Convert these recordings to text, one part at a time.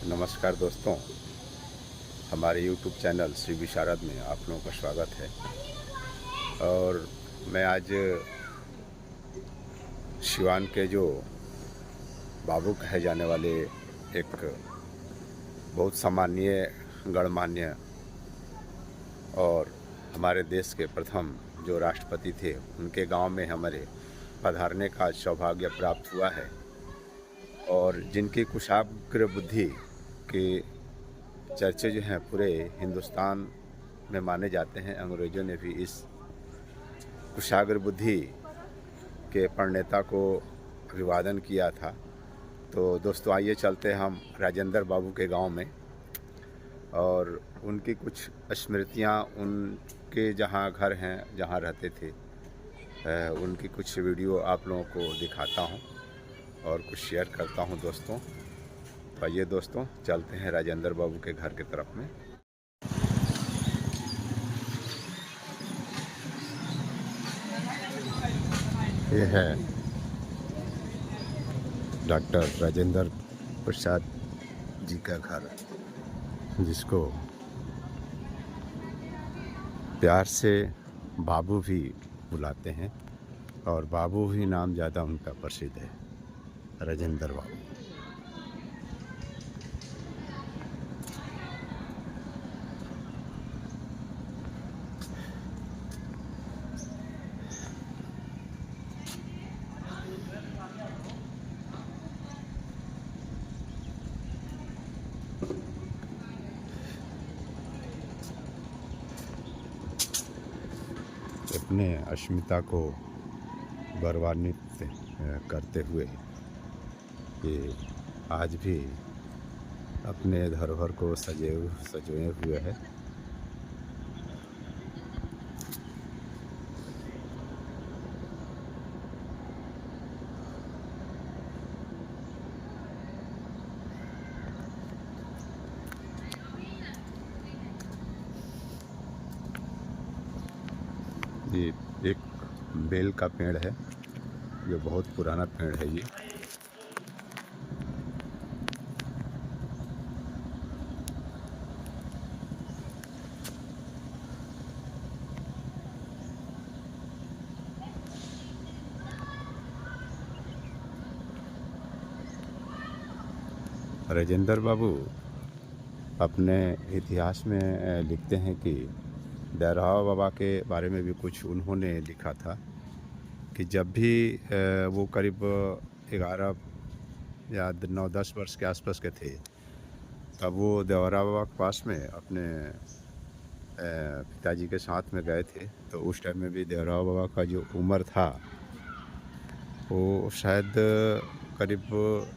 नमस्कार दोस्तों, हमारे YouTube चैनल श्री विशारद में आप लोगों का स्वागत है। और मैं आज सिवान के जो बाबू कहे जाने वाले एक बहुत सम्मानीय गणमान्य और हमारे देश के प्रथम जो राष्ट्रपति थे, उनके गांव में हमारे पधारने का सौभाग्य प्राप्त हुआ है। और जिनकी कुशाग्र बुद्धि के चर्चे जो हैं पूरे हिंदुस्तान में माने जाते हैं। अंग्रेज़ों ने भी इस कुशाग्र बुद्धि के प्रणेता को अभिवादन किया था। तो दोस्तों, आइए चलते हैं हम राजेंद्र बाबू के गांव में और उनकी कुछ स्मृतियां, उनके जहां घर हैं, जहां रहते थे, उनकी कुछ वीडियो आप लोगों को दिखाता हूं और कुछ शेयर करता हूं दोस्तों। तो आइए दोस्तों, चलते हैं राजेंद्र बाबू के घर की तरफ में। ये है डॉक्टर राजेंद्र प्रसाद जी का घर, जिसको प्यार से बाबू भी बुलाते हैं और बाबू ही नाम ज़्यादा उनका प्रसिद्ध है, राजेंद्र बाबू। अपने अस्मिता को गौरवान्वित करते हुए ये आज भी अपने धरोहर को सजोए हुए है। ये एक बेल का पेड़ है, जो बहुत पुराना पेड़ है। ये राजेंद्र बाबू अपने इतिहास में लिखते हैं कि देवराव बाबा के बारे में भी कुछ उन्होंने लिखा था कि जब भी वो करीब 11 या 9-10 वर्ष के आसपास के थे, तब वो देवराव बाबा के पास में अपने पिताजी के साथ में गए थे। तो उस टाइम में भी देवराव बाबा का जो उम्र था वो शायद करीब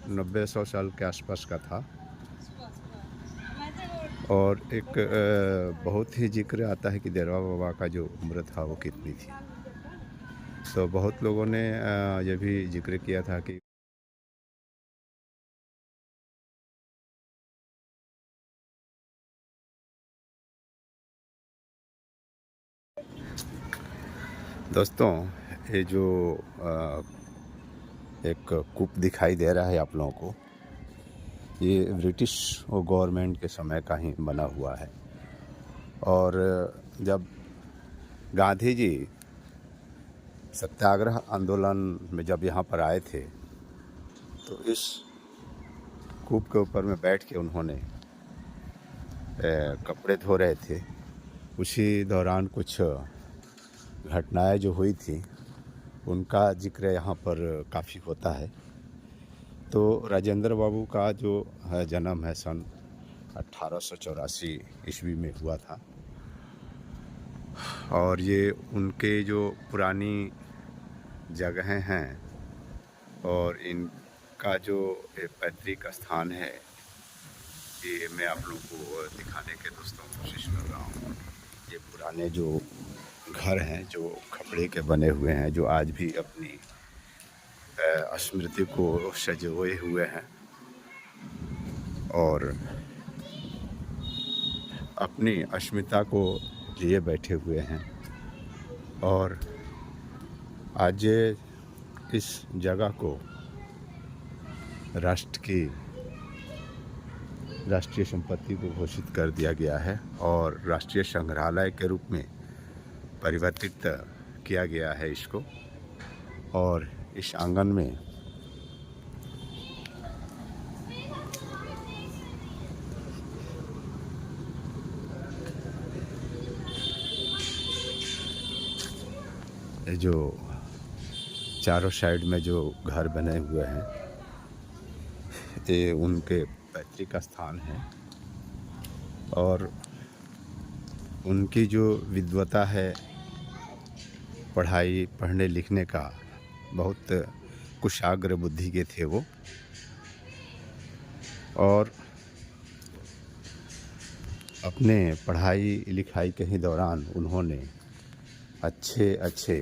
90-100 साल के आसपास का था। और एक बहुत ही जिक्र आता है कि देवराव बाबा का जो उम्र था वो कितनी थी। तो बहुत लोगों ने ये भी जिक्र किया था कि दोस्तों, ये जो एक कूप दिखाई दे रहा है आप लोगों को, ये ब्रिटिश गवर्नमेंट के समय का ही बना हुआ है। और जब गांधी जी सत्याग्रह आंदोलन में जब यहाँ पर आए थे, तो इस कूप के ऊपर में बैठ के उन्होंने कपड़े धो रहे थे। उसी दौरान कुछ घटनाएं जो हुई थी उनका जिक्र यहाँ पर काफ़ी होता है। तो राजेंद्र बाबू का जो है जन्म है सन 1884 ईस्वी में हुआ था। और ये उनके जो पुरानी जगहें हैं और इनका जो पैतृक स्थान है, ये मैं आप लोगों को दिखाने के दोस्तों कोशिश कर रहा हूँ। ये पुराने जो घर हैं, जो खपड़े के बने हुए हैं, जो आज भी अपनी स्मृति को सजोए हुए हैं और अपनी अस्मिता को लिए बैठे हुए हैं। और आज इस जगह को राष्ट्र की राष्ट्रीय संपत्ति को घोषित कर दिया गया है और राष्ट्रीय संग्रहालय के रूप में परिवर्तित किया गया है इसको। और इस आंगन में जो चारों साइड में जो घर बने हुए हैं ये उनके पैतृक स्थान है और उनकी जो विद्वता है पढ़ने लिखने का, बहुत कुशाग्र बुद्धि के थे वो। और अपने पढ़ाई लिखाई के ही दौरान उन्होंने अच्छे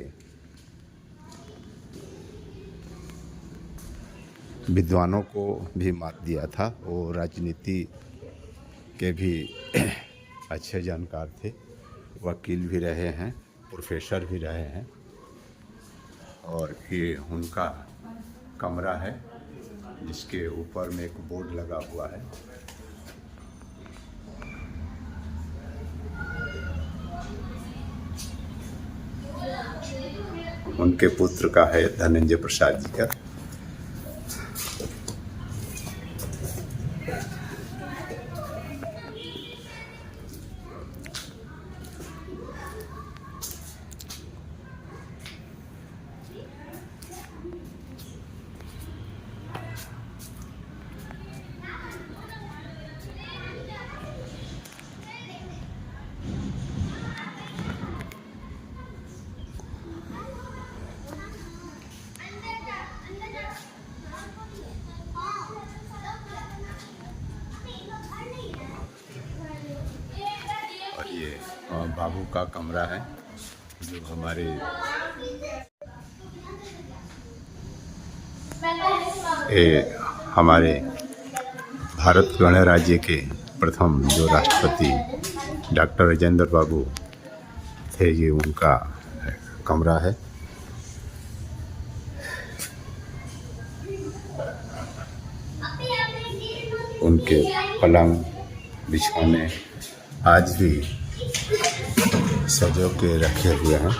विद्वानों को भी मात दिया था। वो राजनीति के भी अच्छे जानकार थे, वकील भी रहे हैं, प्रोफेसर भी रहे हैं। और ये उनका कमरा है जिसके ऊपर में एक बोर्ड लगा हुआ है। उनके पुत्र का है, धनंजय प्रसाद जी का। ये बाबू का कमरा है जो हमारे भारत गणराज्य के प्रथम जो राष्ट्रपति डॉक्टर राजेंद्र बाबू थे, ये उनका कमरा है। उनके पलंग बिछौने आज भी सजो के रखे हुए हैं।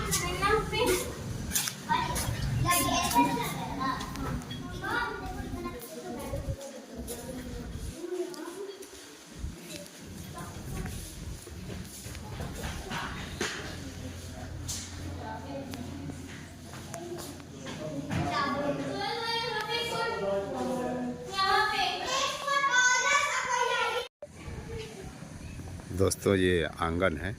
दोस्तों, ये आंगन है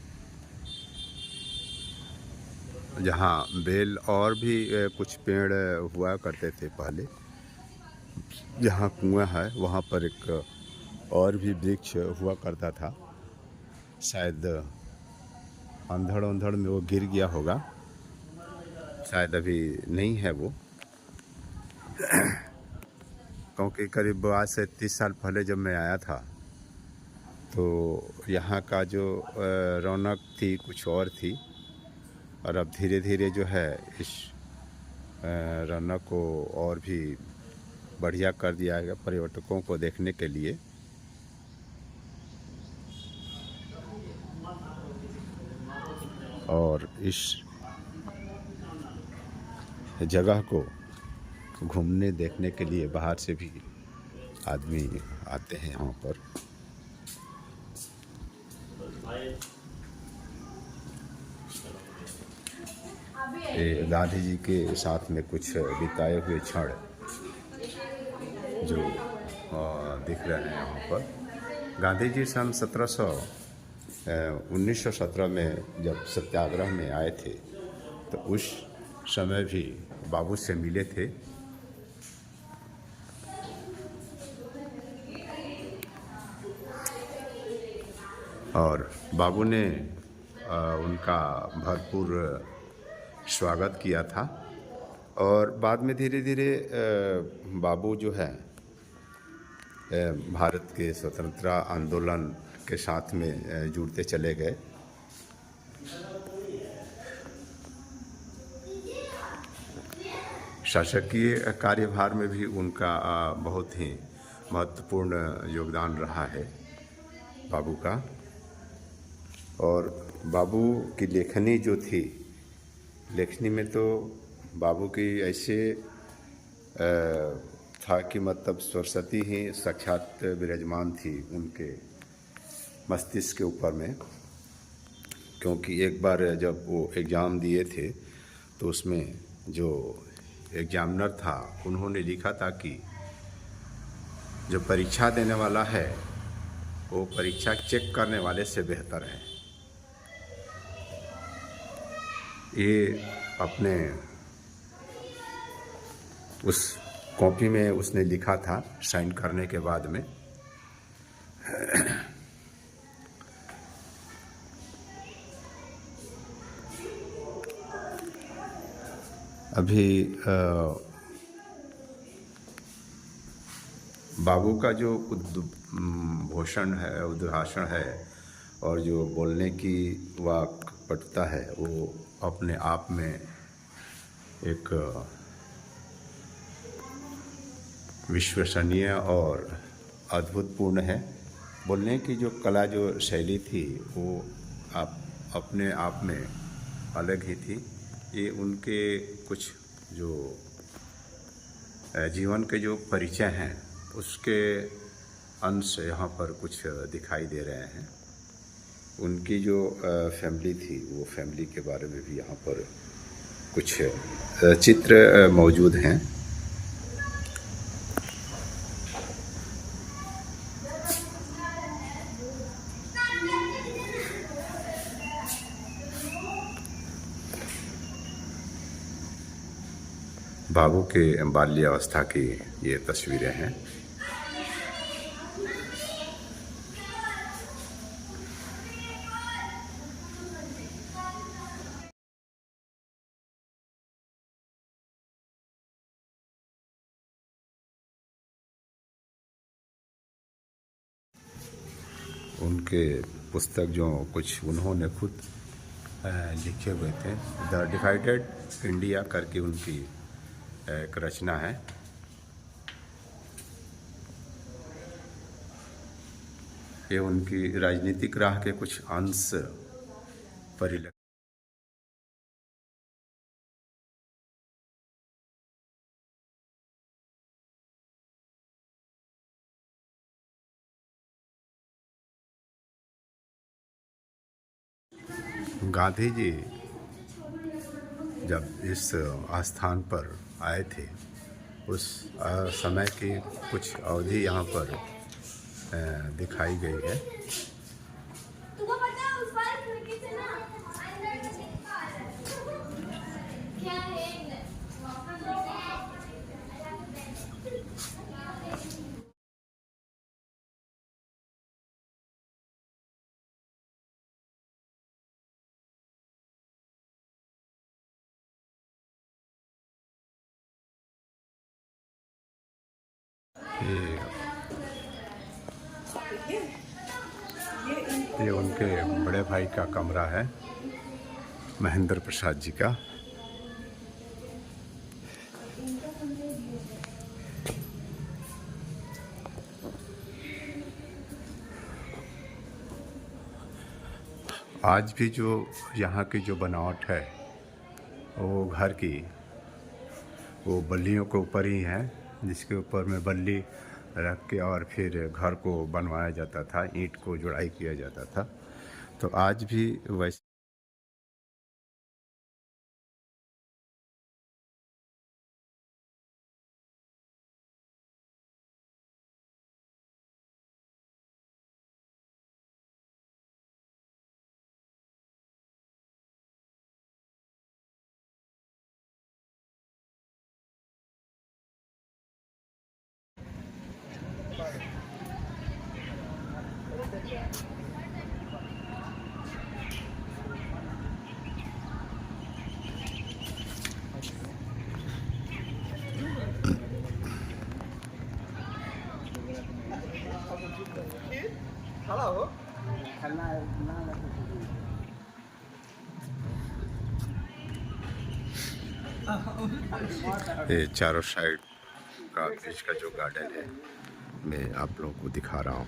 जहाँ बेल और भी कुछ पेड़ हुआ करते थे पहले। जहाँ कुआं है वहाँ पर एक और भी वृक्ष हुआ करता था। शायद अंधड़ में वो गिर गया होगा, शायद अभी नहीं है वो। क्योंकि करीब आज से 30 साल पहले जब मैं आया था तो यहाँ का जो रौनक थी कुछ और थी, और अब धीरे धीरे जो है इस रौनक को और भी बढ़िया कर दिया गया पर्यटकों को देखने के लिए। और इस जगह को घूमने देखने के लिए बाहर से भी आदमी आते हैं यहाँ पर। ये गांधी जी के साथ में कुछ बिताए हुए क्षण जो दिख रहे हैं यहाँ पर। गांधी जी सन 1917 में जब सत्याग्रह में आए थे तो उस समय भी बाबू से मिले थे। और बाबू ने उनका भरपूर स्वागत किया था। और बाद में धीरे धीरे बाबू जो है भारत के स्वतंत्रता आंदोलन के साथ में जुड़ते चले गए। शासकीय कार्यभार में भी उनका बहुत ही महत्वपूर्ण योगदान रहा है बाबू का। और बाबू की लेखनी जो थी, लेखनी में तो बाबू की ऐसे था कि मतलब सरस्वती ही साक्षात विराजमान थी उनके मस्तिष्क के ऊपर में। क्योंकि एक बार जब वो एग्ज़ाम दिए थे तो उसमें जो एग्जामिनर था उन्होंने लिखा था कि जो परीक्षा देने वाला है वो परीक्षा चेक करने वाले से बेहतर है। ये अपने उस कॉपी में उसने लिखा था साइन करने के बाद में। अभी बाबू का जो उद्घोषण है, उद्भाषण है और जो बोलने की वाक्पटुता है वो अपने आप में एक विश्वसनीय और अद्भुतपूर्ण है। बोलने की जो कला, जो शैली थी वो अपने आप में अलग ही थी। ये उनके कुछ जो जीवन के जो परिचय हैं उसके अंश यहाँ पर कुछ दिखाई दे रहे हैं। उनकी जो फैमिली थी वो फैमिली के बारे में भी यहाँ पर कुछ चित्र मौजूद हैं। बाबू के बाल्यावस्था की ये तस्वीरें हैं। उनके पुस्तक जो कुछ उन्होंने खुद लिखे हुए थे, द डिवाइडेड इंडिया करके उनकी एक रचना है। ये उनकी राजनीतिक राह के कुछ अंश परिलक्षित। गांधी जी जब इस आस्थान पर आए थे उस समय की कुछ अवधि यहाँ पर दिखाई गई है। ये उनके बड़े भाई का कमरा है, महेंद्र प्रसाद जी का। आज भी जो यहाँ की जो बनावट है वो घर की, वो बल्लियों के ऊपर ही है, जिसके ऊपर में बल्ली रख के और फिर घर को बनवाया जाता था, ईंट को जुड़ाई किया जाता था। तो आज भी वैसे ये चारों साइड का बीच का जो गार्डन है मैं आप लोगों को दिखा रहा हूँ।